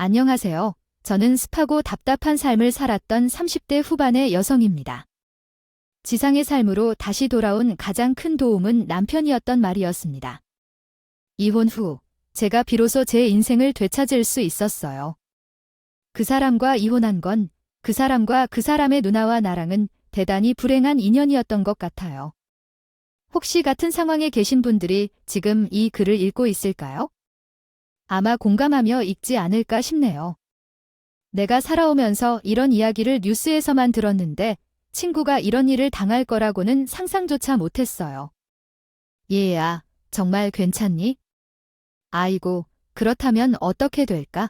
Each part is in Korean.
안녕하세요. 저는 습하고 답답한 삶을 살았던 30대 후반의 여성입니다. 지상의 삶으로 다시 돌아온 가장 큰 도움은 남편이었던 말이었습니다. 이혼 후, 제가 비로소 제 인생을 되찾을 수 있었어요. 그 사람과 이혼한 건 그 사람과 그 사람의 누나와 나랑은 대단히 불행한 인연이었던 것 같아요. 혹시 같은 상황에 계신 분들이 지금 이 글을 읽고 있을까요? 아마 공감하며 읽지 않을까 싶네요. 내가 살아오면서 이런 이야기를 뉴스에서만 들었는데 친구가 이런 일을 당할 거라고는 상상조차 못했어요. 얘야, 정말 괜찮니? 아이고, 그렇다면 어떻게 될까?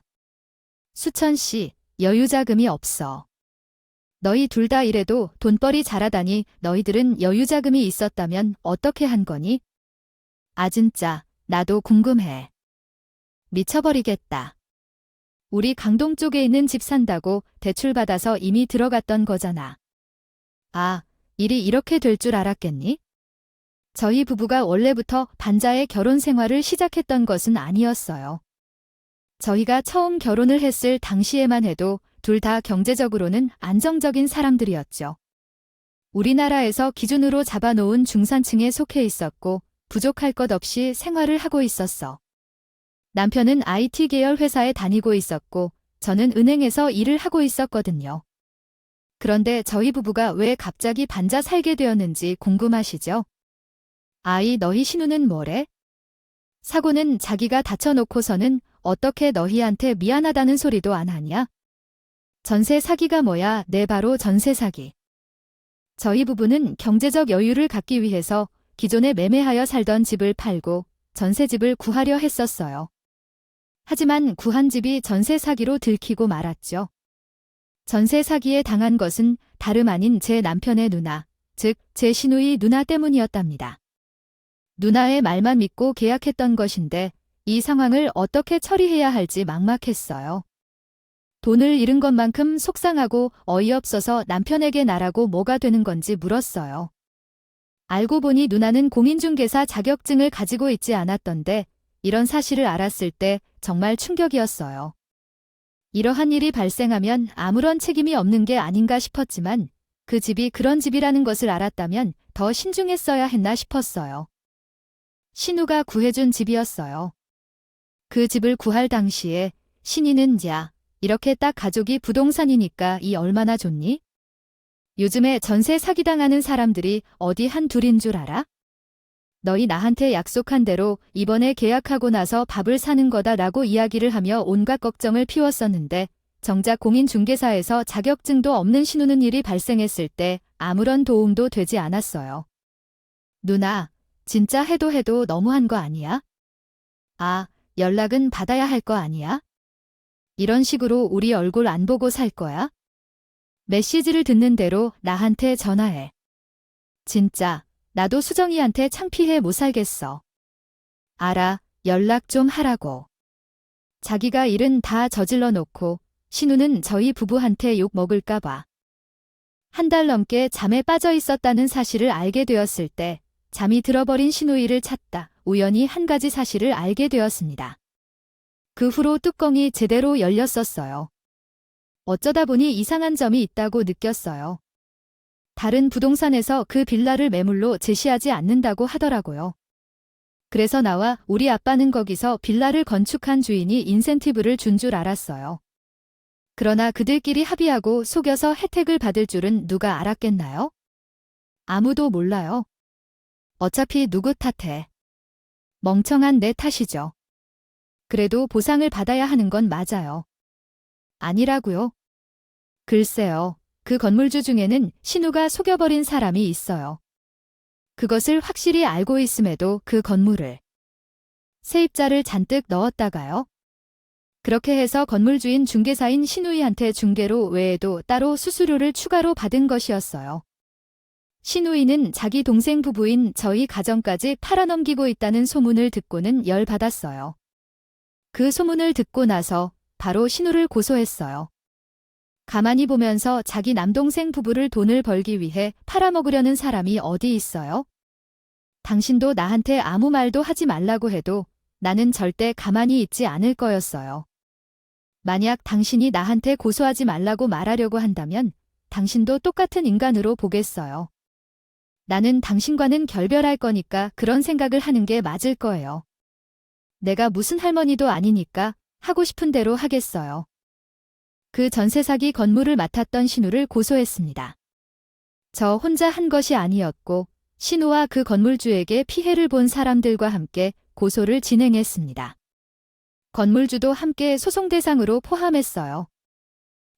수천 씨, 여유자금이 없어. 너희 둘 다 이래도 돈벌이 잘하다니 너희들은 여유자금이 있었다면 어떻게 한 거니? 아 진짜, 나도 궁금해. 미쳐버리겠다. 우리 강동 쪽에 있는 집 산다고 대출받아서 이미 들어갔던 거잖아. 아, 일이 이렇게 될 줄 알았겠니? 저희 부부가 원래부터 반자의 결혼 생활을 시작했던 것은 아니었어요. 저희가 처음 결혼을 했을 당시에만 해도 둘 다 경제적으로는 안정적인 사람들이었죠. 우리나라에서 기준으로 잡아놓은 중산층에 속해 있었고 부족할 것 없이 생활을 하고 있었어. 남편은 IT 계열 회사에 다니고 있었고 저는 은행에서 일을 하고 있었거든요. 그런데 저희 부부가 왜 갑자기 반자 살게 되었는지 궁금하시죠? 아이 너희 신우는 뭐래? 사고는 자기가 다쳐놓고서는 어떻게 너희한테 미안하다는 소리도 안 하냐? 전세 사기가 뭐야? 네 바로 전세 사기. 저희 부부는 경제적 여유를 갖기 위해서 기존에 매매하여 살던 집을 팔고 전세집을 구하려 했었어요. 하지만 구한 집이 전세 사기로 들키고 말았죠. 전세 사기에 당한 것은 다름 아닌 제 남편의 누나, 즉 제 시누이 누나 때문이었답니다. 누나의 말만 믿고 계약했던 것인데 이 상황을 어떻게 처리해야 할지 막막했어요. 돈을 잃은 것만큼 속상하고 어이없어서 남편에게 나라고 뭐가 되는 건지 물었어요. 알고 보니 누나는 공인중개사 자격증을 가지고 있지 않았던데 이런 사실을 알았을 때 정말 충격이었어요. 이러한 일이 발생하면 아무런 책임이 없는 게 아닌가 싶었지만 그 집이 그런 집이라는 것을 알았다면 더 신중했어야 했나 싶었어요. 신우가 구해준 집이었어요. 그 집을 구할 당시에 신이는 야, 이렇게 딱 가족이 부동산이니까 이 얼마나 좋니? 요즘에 전세 사기당하는 사람들이 어디 한 둘인 줄 알아? 너희 나한테 약속한 대로 이번에 계약하고 나서 밥을 사는 거다라고 이야기를 하며 온갖 걱정을 피웠었는데 정작 공인중개사에서 자격증도 없는 신우는 일이 발생했을 때 아무런 도움도 되지 않았어요. 누나, 진짜 해도 너무한 거 아니야? 아, 연락은 받아야 할 거 아니야? 이런 식으로 우리 얼굴 안 보고 살 거야? 메시지를 듣는 대로 나한테 전화해. 진짜, 나도 수정이한테 창피해 못 살겠어. 알아, 연락 좀 하라고. 자기가 일은 다 저질러 놓고 신우는 저희 부부한테 욕 먹을까봐. 한 달 넘게 잠에 빠져 있었다는 사실을 알게 되었을 때 잠이 들어버린 시누이를 찾다 우연히 한 가지 사실을 알게 되었습니다. 그 후로 뚜껑이 제대로 열렸었어요. 어쩌다 보니 이상한 점이 있다고 느꼈어요. 다른 부동산에서 그 빌라를 매물로 제시하지 않는다고 하더라고요. 그래서 나와 우리 아빠는 거기서 빌라를 건축한 주인이 인센티브를 준 줄 알았어요. 그러나 그들끼리 합의하고 속여서 혜택을 받을 줄은 누가 알았겠나요? 아무도 몰라요. 어차피 누구 탓해. 멍청한 내 탓이죠. 그래도 보상을 받아야 하는 건 맞아요. 아니라고요? 글쎄요. 그 건물주 중에는 신우가 속여버린 사람이 있어요. 그것을 확실히 알고 있음에도 그 건물을 세입자를 잔뜩 넣었다가요. 그렇게 해서 건물주인 중개사인 신우이한테 중개로 외에도 따로 수수료를 추가로 받은 것이었어요. 신우이는 자기 동생 부부인 저희 가정까지 팔아넘기고 있다는 소문을 듣고는 열받았어요. 그 소문을 듣고 나서 바로 신우를 고소했어요. 가만히 보면서 자기 남동생 부부를 돈을 벌기 위해 팔아먹으려는 사람이 어디 있어요? 당신도 나한테 아무 말도 하지 말라고 해도 나는 절대 가만히 있지 않을 거였어요. 만약 당신이 나한테 고소하지 말라고 말하려고 한다면 당신도 똑같은 인간으로 보겠어요. 나는 당신과는 결별할 거니까 그런 생각을 하는 게 맞을 거예요. 내가 무슨 할머니도 아니니까 하고 싶은 대로 하겠어요. 그 전세 사기 건물을 맡았던 신우를 고소했습니다. 저 혼자 한 것이 아니었고 신우와 그 건물주에게 피해를 본 사람들과 함께 고소를 진행했습니다. 건물주도 함께 소송 대상으로 포함했어요.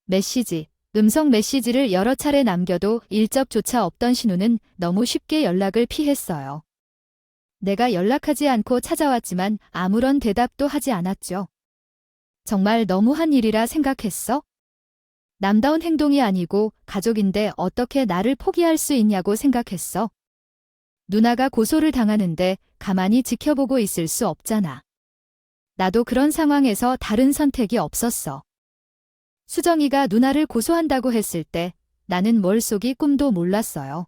메시지, 음성 메시지를 여러 차례 남겨도 일접조차 없던 신우는 너무 쉽게 연락을 피했어요. 내가 연락하지 않고 찾아왔지만 아무런 대답도 하지 않았죠. 정말 너무한 일이라 생각했어? 남다운 행동이 아니고 가족인데 어떻게 나를 포기할 수 있냐고 생각했어. 누나가 고소를 당하는데 가만히 지켜보고 있을 수 없잖아. 나도 그런 상황에서 다른 선택이 없었어. 수정이가 누나를 고소한다고 했을 때 나는 머릿속이 꿈도 몰랐어요.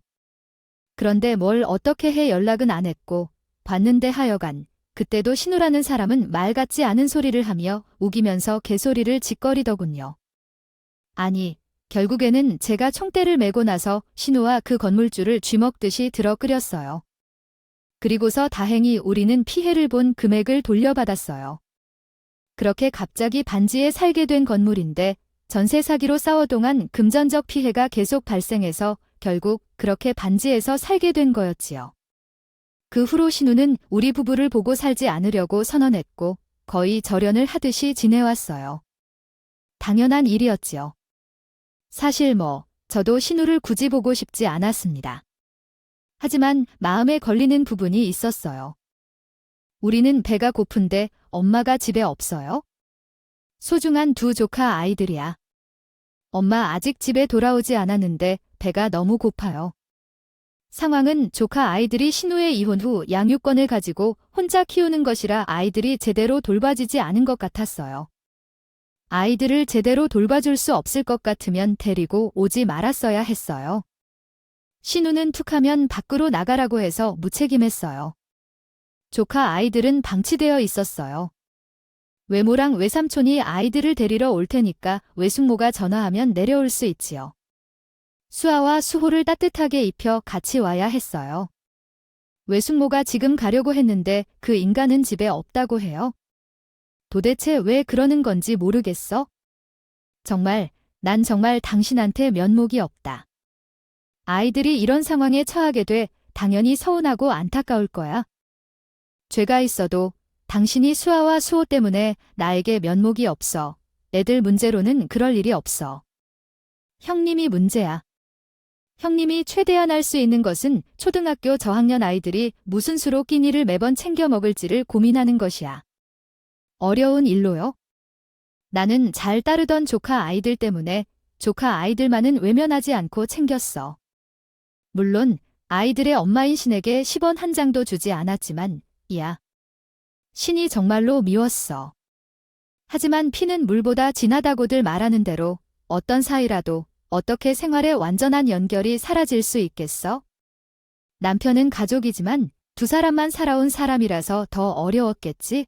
그런데 뭘 어떻게 해 연락은 안 했고 봤는데 하여간 그때도 신우라는 사람은 말 같지 않은 소리를 하며 우기면서 개소리를 짓거리더군요. 아니, 결국에는 제가 총대를 메고 나서 신우와 그 건물주를 쥐먹듯이 들어 끓였어요. 그리고서 다행히 우리는 피해를 본 금액을 돌려받았어요. 그렇게 갑자기 반지에 살게 된 건물인데 전세 사기로 싸워 동안 금전적 피해가 계속 발생해서 결국 그렇게 반지에서 살게 된 거였지요. 그 후로 신우는 우리 부부를 보고 살지 않으려고 선언했고 거의 절연을 하듯이 지내왔어요. 당연한 일이었지요. 사실 저도 신우를 굳이 보고 싶지 않았습니다. 하지만 마음에 걸리는 부분이 있었어요. 우리는 배가 고픈데 엄마가 집에 없어요? 소중한 두 조카 아이들이야. 엄마 아직 집에 돌아오지 않았는데 배가 너무 고파요. 상황은 조카 아이들이 신우의 이혼 후 양육권을 가지고 혼자 키우는 것이라 아이들이 제대로 돌봐지지 않은 것 같았어요. 아이들을 제대로 돌봐줄 수 없을 것 같으면 데리고 오지 말았어야 했어요. 신우는 툭하면 밖으로 나가라고 해서 무책임했어요. 조카 아이들은 방치되어 있었어요. 외모랑 외삼촌이 아이들을 데리러 올 테니까 외숙모가 전화하면 내려올 수 있지요. 수아와 수호를 따뜻하게 입혀 같이 와야 했어요. 외숙모가 지금 가려고 했는데 그 인간은 집에 없다고 해요. 도대체 왜 그러는 건지 모르겠어? 난 정말 당신한테 면목이 없다. 아이들이 이런 상황에 처하게 돼 당연히 서운하고 안타까울 거야. 죄가 있어도 당신이 수아와 수호 때문에 나에게 면목이 없어. 애들 문제로는 그럴 일이 없어. 형님이 문제야. 형님이 최대한 할 수 있는 것은 초등학교 저학년 아이들이 무슨 수로 끼니를 매번 챙겨 먹을지를 고민하는 것이야. 어려운 일로요? 나는 잘 따르던 조카 아이들 때문에 조카 아이들만은 외면하지 않고 챙겼어. 물론 아이들의 엄마인 신에게 10원 한 장도 주지 않았지만 신이 정말로 미웠어. 하지만 피는 물보다 진하다고들 말하는 대로 어떤 사이라도 어떻게 생활의 완전한 연결이 사라질 수 있겠어? 남편은 가족이지만 두 사람만 살아온 사람이라서 더 어려웠겠지?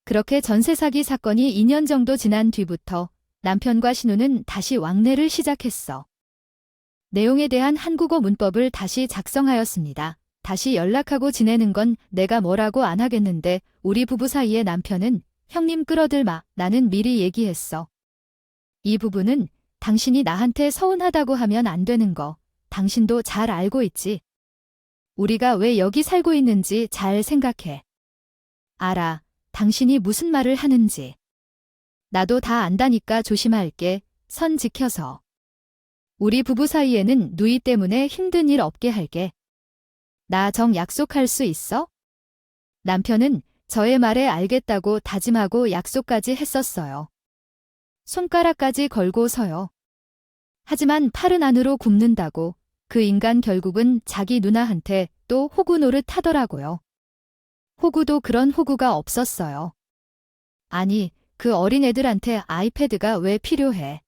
그렇게 전세 사기 사건이 2년 정도 지난 뒤부터 남편과 신우는 다시 왕래를 시작했어. 내용에 대한 한국어 문법을 다시 작성하였습니다. 다시 연락하고 지내는 건 내가 뭐라고 안 하겠는데 우리 부부 사이에 남편은 형님 끌어들 마. 나는 미리 얘기했어. 이 부분은 당신이 나한테 서운하다고 하면 안 되는 거 당신도 잘 알고 있지. 우리가 왜 여기 살고 있는지 잘 생각해. 알아. 당신이 무슨 말을 하는지. 나도 다 안다니까 조심할게. 선 지켜서. 우리 부부 사이에는 누이 때문에 힘든 일 없게 할게. 나 정 약속할 수 있어? 남편은 저의 말에 알겠다고 다짐하고 약속까지 했었어요. 손가락까지 걸고서요. 하지만 팔은 안으로 굽는다고 그 인간 결국은 자기 누나한테 또 호구 노릇 하더라고요. 호구도 그런 호구가 없었어요. 아니, 그 어린애들한테 아이패드가 왜 필요해?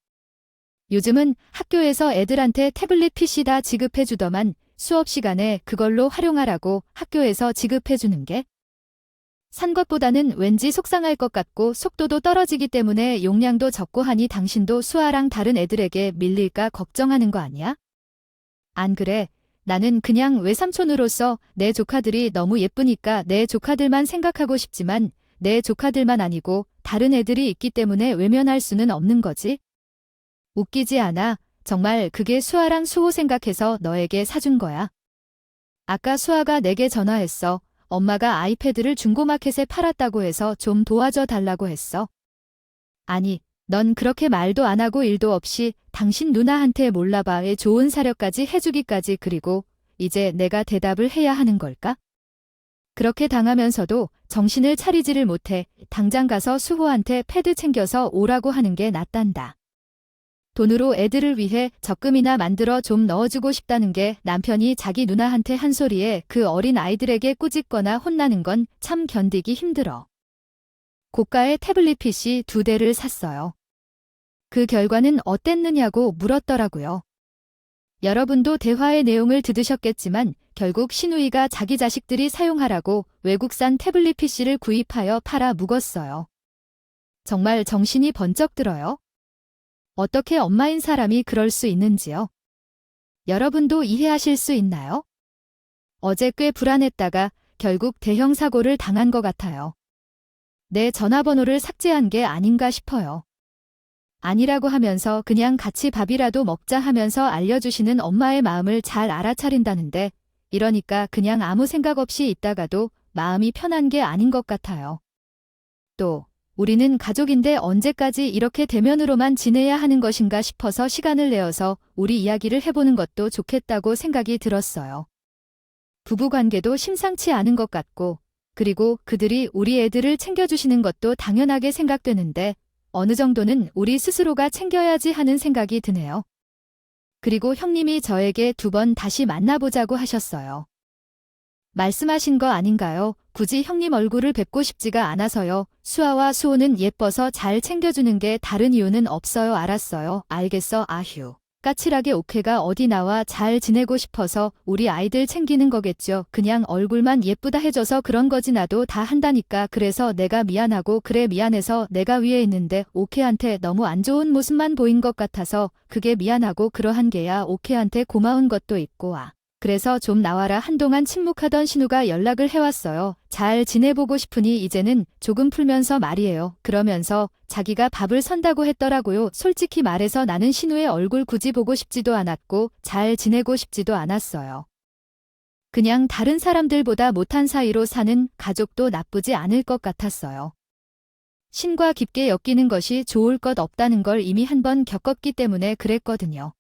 요즘은 학교에서 애들한테 태블릿 PC 다 지급해주더만 수업 시간에 그걸로 활용하라고 학교에서 지급해주는 게? 산 것보다는 왠지 속상할 것 같고 속도도 떨어지기 때문에 용량도 적고 하니 당신도 수아랑 다른 애들에게 밀릴까 걱정하는 거 아니야? 안 그래? 나는 그냥 외삼촌으로서 내 조카들이 너무 예쁘니까 내 조카들만 생각하고 싶지만 내 조카들만 아니고 다른 애들이 있기 때문에 외면할 수는 없는 거지. 웃기지 않아? 정말 그게 수아랑 수호 생각해서 너에게 사준 거야. 아까 수아가 내게 전화했어. 엄마가 아이패드를 중고마켓에 팔았다고 해서 좀 도와줘 달라고 했어. 아니, 넌 그렇게 말도 안 하고 일도 없이 당신 누나한테 몰라봐에 좋은 사료까지 해주기까지 그리고 이제 내가 대답을 해야 하는 걸까? 그렇게 당하면서도 정신을 차리지를 못해 당장 가서 수호한테 패드 챙겨서 오라고 하는 게 낫단다. 돈으로 애들을 위해 적금이나 만들어 좀 넣어주고 싶다는 게 남편이 자기 누나한테 한 소리에 그 어린 아이들에게 꾸짖거나 혼나는 건 참 견디기 힘들어. 고가의 태블릿 PC 2대를 샀어요. 그 결과는 어땠느냐고 물었더라고요. 여러분도 대화의 내용을 들으셨겠지만 결국 시누이가 자기 자식들이 사용하라고 외국산 태블릿 PC를 구입하여 팔아 묵었어요. 정말 정신이 번쩍 들어요. 어떻게 엄마인 사람이 그럴 수 있는지요? 여러분도 이해하실 수 있나요? 어제 꽤 불안했다가 결국 대형 사고를 당한 것 같아요. 내 전화번호를 삭제한 게 아닌가 싶어요. 아니라고 하면서 그냥 같이 밥이라도 먹자 하면서 알려주시는 엄마의 마음을 잘 알아차린다는데 이러니까 그냥 아무 생각 없이 있다가도 마음이 편한 게 아닌 것 같아요. 또 우리는 가족인데 언제까지 이렇게 대면으로만 지내야 하는 것인가 싶어서 시간을 내어서 우리 이야기를 해보는 것도 좋겠다고 생각이 들었어요. 부부관계도 심상치 않은 것 같고 그리고 그들이 우리 애들을 챙겨주시는 것도 당연하게 생각되는데 어느 정도는 우리 스스로가 챙겨야지 하는 생각이 드네요. 그리고 형님이 저에게 2번 다시 만나보자고 하셨어요. 말씀하신 거 아닌가요? 굳이 형님 얼굴을 뵙고 싶지가 않아서요. 수아와 수호는 예뻐서 잘 챙겨주는 게 다른 이유는 없어요. 알았어요. 알겠어. 아휴. 까칠하게 오케가 어디 나와 잘 지내고 싶어서 우리 아이들 챙기는 거겠죠. 그냥 얼굴만 예쁘다 해줘서 그런 거지 나도 다 한다니까. 그래서 내가 미안하고 그래 미안해서 내가 위에 있는데 오케한테 너무 안 좋은 모습만 보인 것 같아서 그게 미안하고 그러한 게야. 오케한테 고마운 것도 있고 그래서 좀 나와라. 한동안 침묵하던 신우가 연락을 해왔어요. 잘 지내보고 싶으니 이제는 조금 풀면서 말이에요. 그러면서 자기가 밥을 선다고 했더라고요. 솔직히 말해서 나는 신우의 얼굴 굳이 보고 싶지도 않았고 잘 지내고 싶지도 않았어요. 그냥 다른 사람들보다 못한 사이로 사는 가족도 나쁘지 않을 것 같았어요. 신과 깊게 엮이는 것이 좋을 것 없다는 걸 이미 한 번 겪었기 때문에 그랬거든요.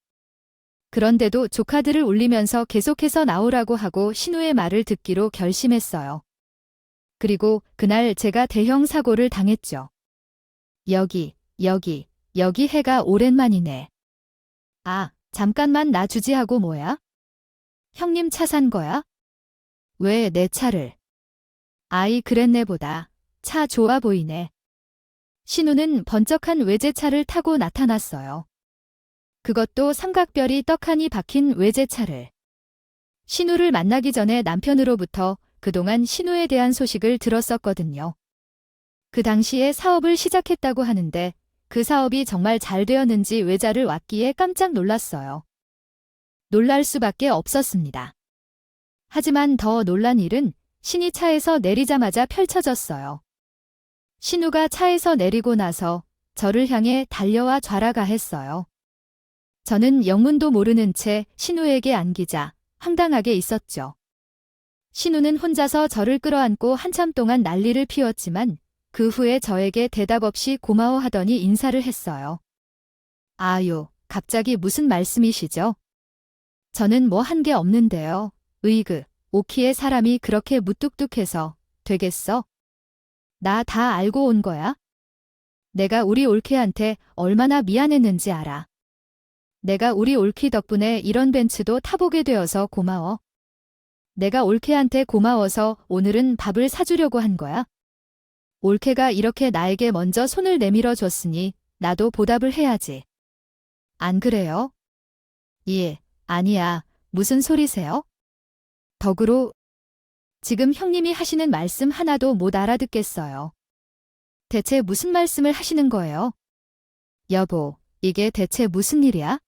그런데도 조카들을 울리면서 계속해서 나오라고 하고 신우의 말을 듣기로 결심했어요. 그리고 그날 제가 대형 사고를 당했죠. 여기 해가 오랜만이네. 아, 잠깐만 나 주지하고 뭐야? 형님 차 산 거야? 왜 내 차를? 아이 그랬네 보다. 차 좋아 보이네. 신우는 번쩍한 외제차를 타고 나타났어요. 그것도 삼각별이 떡하니 박힌 외제차를. 신우를 만나기 전에 남편으로부터 그동안 신우에 대한 소식을 들었었거든요. 그 당시에 사업을 시작했다고 하는데 그 사업이 정말 잘 되었는지 외자를 왔기에 깜짝 놀랐어요. 놀랄 수밖에 없었습니다. 하지만 더 놀란 일은 신이 차에서 내리자마자 펼쳐졌어요. 신우가 차에서 내리고 나서 저를 향해 달려와 좌라가했어요. 저는 영문도 모르는 채 신우에게 안기자 황당하게 있었죠. 신우는 혼자서 저를 끌어안고 한참 동안 난리를 피웠지만 그 후에 저에게 대답 없이 고마워하더니 인사를 했어요. 아유, 갑자기 무슨 말씀이시죠? 저는 뭐 한 게 없는데요. 으이그, 오키의 사람이 그렇게 무뚝뚝해서 되겠어? 나 다 알고 온 거야? 내가 우리 올케한테 얼마나 미안했는지 알아. 내가 우리 올키 덕분에 이런 벤츠도 타보게 되어서 고마워. 내가 올케한테 고마워서 오늘은 밥을 사주려고 한 거야. 올케가 이렇게 나에게 먼저 손을 내밀어 줬으니 나도 보답을 해야지. 안 그래요? 예, 아니야. 무슨 소리세요? 덕으로 지금 형님이 하시는 말씀 하나도 못 알아듣겠어요. 대체 무슨 말씀을 하시는 거예요? 여보, 이게 대체 무슨 일이야?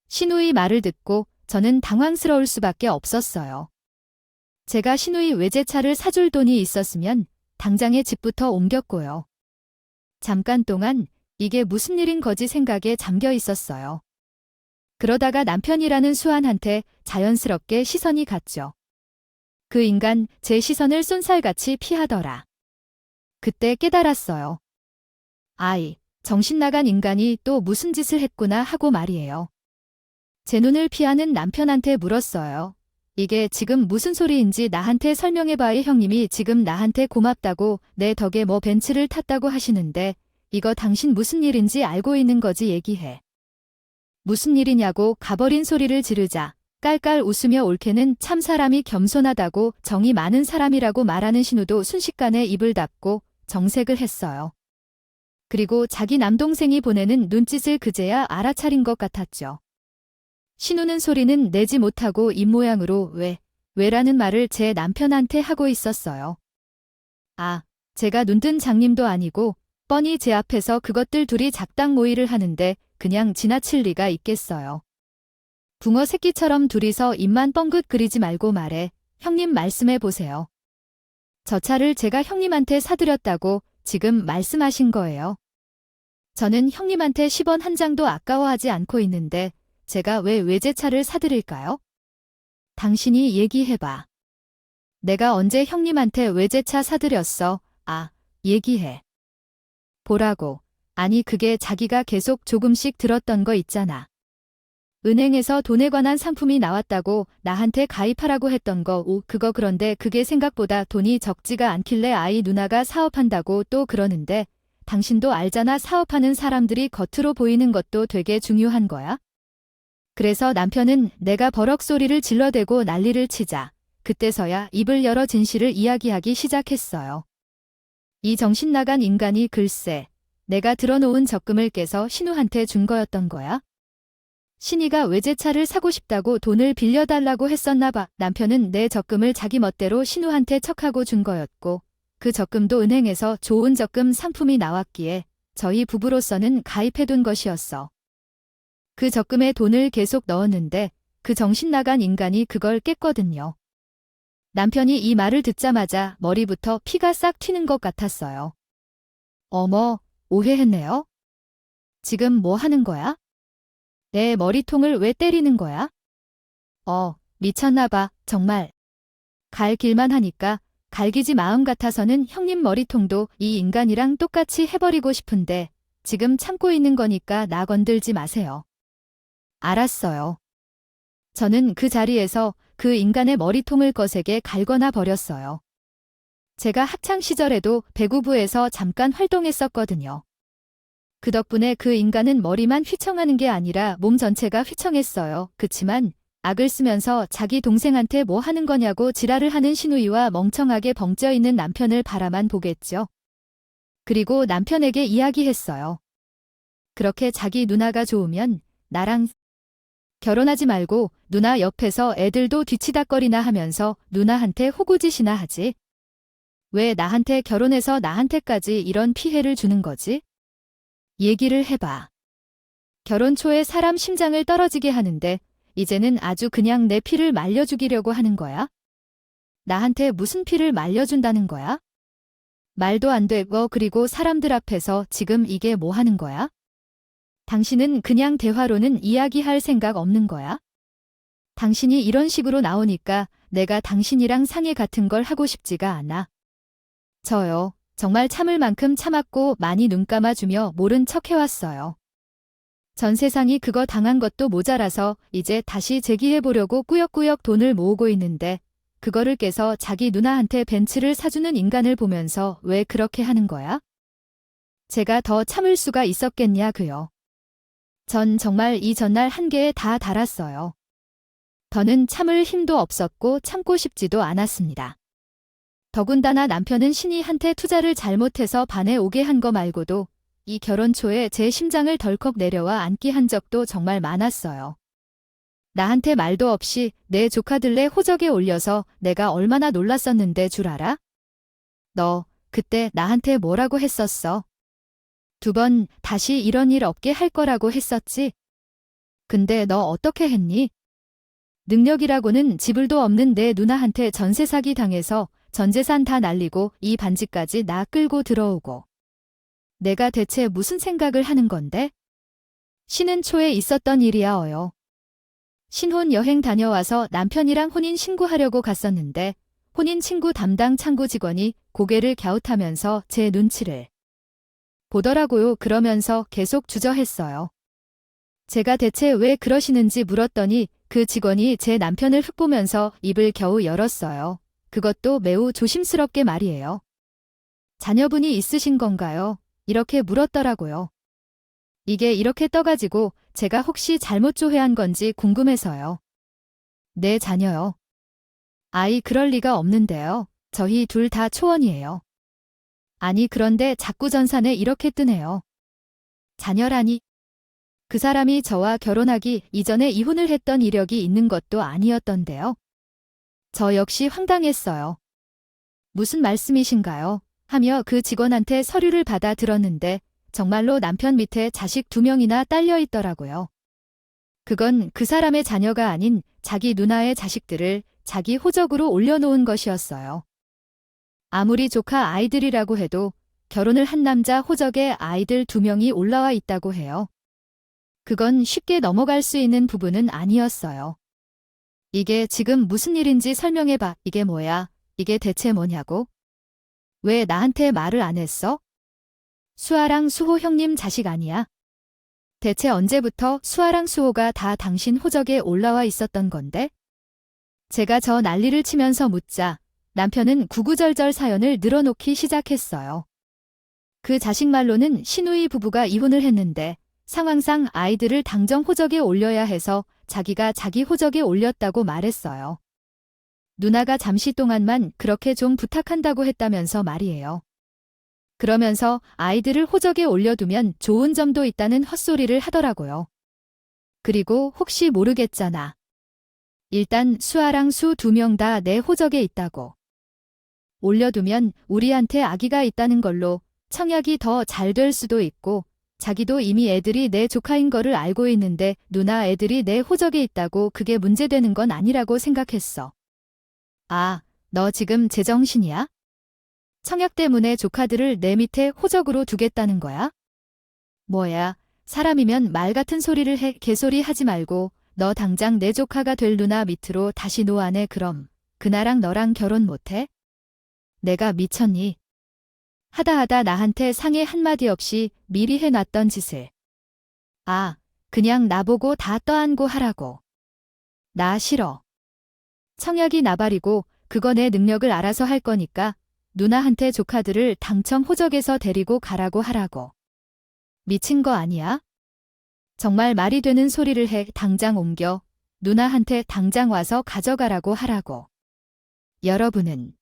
신우의 말을 듣고 저는 당황스러울 수밖에 없었어요. 제가 신우의 외제차를 사줄 돈이 있었으면 당장에 집부터 옮겼고요. 잠깐 동안 이게 무슨 일인 거지 생각에 잠겨 있었어요. 그러다가 남편이라는 수환한테 자연스럽게 시선이 갔죠. 그 인간 제 시선을 쏜살같이 피하더라. 그때 깨달았어요. 아이, 정신 나간 인간이 또 무슨 짓을 했구나 하고 말이에요. 제 눈을 피하는 남편한테 물었어요. 이게 지금 무슨 소리인지 나한테 설명해봐요. 형님이 지금 나한테 고맙다고 내 덕에 뭐 벤츠를 탔다고 하시는데 이거 당신 무슨 일인지 알고 있는 거지 얘기해. 무슨 일이냐고 가버린 소리를 지르자 깔깔 웃으며 올케는 참 사람이 겸손하다고 정이 많은 사람이라고 말하는 신우도 순식간에 입을 닫고 정색을 했어요. 그리고 자기 남동생이 보내는 눈짓을 그제야 알아차린 것 같았죠. 신우는 소리는 내지 못하고 입모양으로 왜라는 말을 제 남편한테 하고 있었어요. 아, 제가 눈뜬 장님도 아니고 뻔히 제 앞에서 그것들 둘이 작당 모의를 하는데 그냥 지나칠 리가 있겠어요. 붕어 새끼처럼 둘이서 입만 뻥긋 그리지 말고 말해. 형님 말씀해 보세요. 저 차를 제가 형님한테 사드렸다고 지금 말씀하신 거예요. 저는 형님한테 10원 한 장도 아까워하지 않고 있는데 제가 왜 외제차를 사드릴까요? 당신이 얘기해봐. 내가 언제 형님한테 외제차 사드렸어? 아, 얘기해. 보라고. 아니 그게 자기가 계속 조금씩 들었던 거 있잖아. 은행에서 돈에 관한 상품이 나왔다고 나한테 가입하라고 했던 거. 그거 그런데 그게 생각보다 돈이 적지가 않길래 아이 누나가 사업한다고 또 그러는데 당신도 알잖아 사업하는 사람들이 겉으로 보이는 것도 되게 중요한 거야. 그래서 남편은 내가 버럭 소리를 질러대고 난리를 치자 그때서야 입을 열어 진실을 이야기하기 시작했어요. 이 정신 나간 인간이 글쎄 내가 들어놓은 적금을 깨서 신우한테 준 거였던 거야. 신이가 외제차를 사고 싶다고 돈을 빌려달라고 했었나 봐. 남편은 내 적금을 자기 멋대로 신우한테 척하고 준 거였고 그 적금도 은행에서 좋은 적금 상품이 나왔기에 저희 부부로서는 가입해둔 것이었어. 그 적금에 돈을 계속 넣었는데 그 정신 나간 인간이 그걸 깼거든요. 남편이 이 말을 듣자마자 머리부터 피가 싹 튀는 것 같았어요. 어머, 오해했네요. 지금 뭐 하는 거야? 내 머리통을 왜 때리는 거야? 미쳤나 봐, 정말. 갈 길만 하니까 갈기지 마음 같아서는 형님 머리통도 이 인간이랑 똑같이 해버리고 싶은데 지금 참고 있는 거니까 나 건들지 마세요. 알았어요. 저는 그 자리에서 그 인간의 머리통을 거세게 갈거나 버렸어요. 제가 학창 시절에도 배구부에서 잠깐 활동했었거든요. 그 덕분에 그 인간은 머리만 휘청하는 게 아니라 몸 전체가 휘청했어요. 그치만 악을 쓰면서 자기 동생한테 뭐 하는 거냐고 지랄을 하는 신우이와 멍청하게 벙쪄 있는 남편을 바라만 보겠죠. 그리고 남편에게 이야기했어요. 그렇게 자기 누나가 좋으면 나랑 결혼하지 말고 누나 옆에서 애들도 뒤치다꺼리나 하면서 누나한테 호구짓이나 하지. 왜 나한테 결혼해서 나한테까지 이런 피해를 주는 거지? 얘기를 해봐. 결혼 초에 사람 심장을 떨어지게 하는데 이제는 아주 그냥 내 피를 말려 죽이려고 하는 거야? 나한테 무슨 피를 말려준다는 거야? 말도 안 되고 그리고 사람들 앞에서 지금 이게 뭐 하는 거야? 당신은 그냥 대화로는 이야기할 생각 없는 거야? 당신이 이런 식으로 나오니까 내가 당신이랑 상의 같은 걸 하고 싶지가 않아. 저요. 정말 참을 만큼 참았고 많이 눈 감아주며 모른 척 해왔어요. 전 세상이 그거 당한 것도 모자라서 이제 다시 재기해보려고 꾸역꾸역 돈을 모으고 있는데 그거를 깨서 자기 누나한테 벤츠를 사주는 인간을 보면서 왜 그렇게 하는 거야? 제가 더 참을 수가 있었겠냐고요. 전 정말 이 전날 한계에 다 달았어요. 더는 참을 힘도 없었고 참고 싶지도 않았습니다. 더군다나 남편은 신이한테 투자를 잘못해서 반에 오게 한 거 말고도 이 결혼 초에 제 심장을 덜컥 내려와 앉게 한 적도 정말 많았어요. 나한테 말도 없이 내 조카들네 호적에 올려서 내가 얼마나 놀랐었는데 줄 알아? 너 그때 나한테 뭐라고 했었어? 2번 다시 이런 일 없게 할 거라고 했었지? 근데 너 어떻게 했니? 능력이라고는 지불도 없는 내 누나한테 전세 사기 당해서 전 재산 다 날리고 이 반지까지 나 끌고 들어오고. 내가 대체 무슨 생각을 하는 건데? 쉬는 초에 있었던 일이야 어요. 신혼 여행 다녀와서 남편이랑 혼인 신고하려고 갔었는데 혼인 친구 담당 창구 직원이 고개를 갸웃하면서 제 눈치를 보더라고요. 그러면서 계속 주저했어요. 제가 대체 왜 그러시는지 물었더니 그 직원이 제 남편을 흙보면서 입을 겨우 열었어요. 그것도 매우 조심스럽게 말이에요. 자녀분이 있으신 건가요? 이렇게 물었더라고요. 이게 이렇게 떠가지고 제가 혹시 잘못 조회한 건지 궁금해서요. 네, 자녀요. 아이 그럴 리가 없는데요. 저희 둘 다 초원이에요. 아니 그런데 자꾸 전산에 이렇게 뜨네요. 자녀라니. 그 사람이 저와 결혼하기 이전에 이혼을 했던 이력이 있는 것도 아니었던데요. 저 역시 황당했어요. 무슨 말씀이신가요? 하며 그 직원한테 서류를 받아 들었는데 정말로 남편 밑에 자식 2명이나 딸려 있더라고요. 그건 그 사람의 자녀가 아닌 자기 누나의 자식들을 자기 호적으로 올려놓은 것이었어요. 아무리 조카 아이들이라고 해도 결혼을 한 남자 호적에 아이들 2명이 올라와 있다고 해요. 그건 쉽게 넘어갈 수 있는 부분은 아니었어요. 이게 지금 무슨 일인지 설명해봐. 이게 뭐야? 이게 대체 뭐냐고? 왜 나한테 말을 안 했어? 수아랑 수호 형님 자식 아니야? 대체 언제부터 수아랑 수호가 다 당신 호적에 올라와 있었던 건데? 제가 저 난리를 치면서 묻자 남편은 구구절절 사연을 늘어놓기 시작했어요. 그 자식 말로는 시누이 부부가 이혼을 했는데 상황상 아이들을 당정 호적에 올려야 해서 자기가 자기 호적에 올렸다고 말했어요. 누나가 잠시 동안만 그렇게 좀 부탁한다고 했다면서 말이에요. 그러면서 아이들을 호적에 올려두면 좋은 점도 있다는 헛소리를 하더라고요. 그리고 혹시 모르겠잖아. 일단 수아랑 수 2명 다 내 호적에 있다고. 올려두면 우리한테 아기가 있다는 걸로 청약이 더 잘 될 수도 있고 자기도 이미 애들이 내 조카인 거를 알고 있는데 누나 애들이 내 호적에 있다고 그게 문제되는 건 아니라고 생각했어. 아, 너 지금 제정신이야? 청약 때문에 조카들을 내 밑에 호적으로 두겠다는 거야? 뭐야, 사람이면 말 같은 소리를 해. 개소리 하지 말고 너 당장 내 조카가 될 누나 밑으로 다시 놓아내. 그럼 그나랑 너랑 결혼 못해? 내가 미쳤니? 하다 나한테 상의 한마디 없이 미리 해놨던 짓을. 아, 그냥 나보고 다 떠안고 하라고. 나 싫어. 청약이 나발이고 그거 내 능력을 알아서 할 거니까 누나한테 조카들을 당첨 호적에서 데리고 가라고 하라고. 미친 거 아니야? 정말 말이 되는 소리를 해. 당장 옮겨. 누나한테 당장 와서 가져가라고 하라고. 여러분은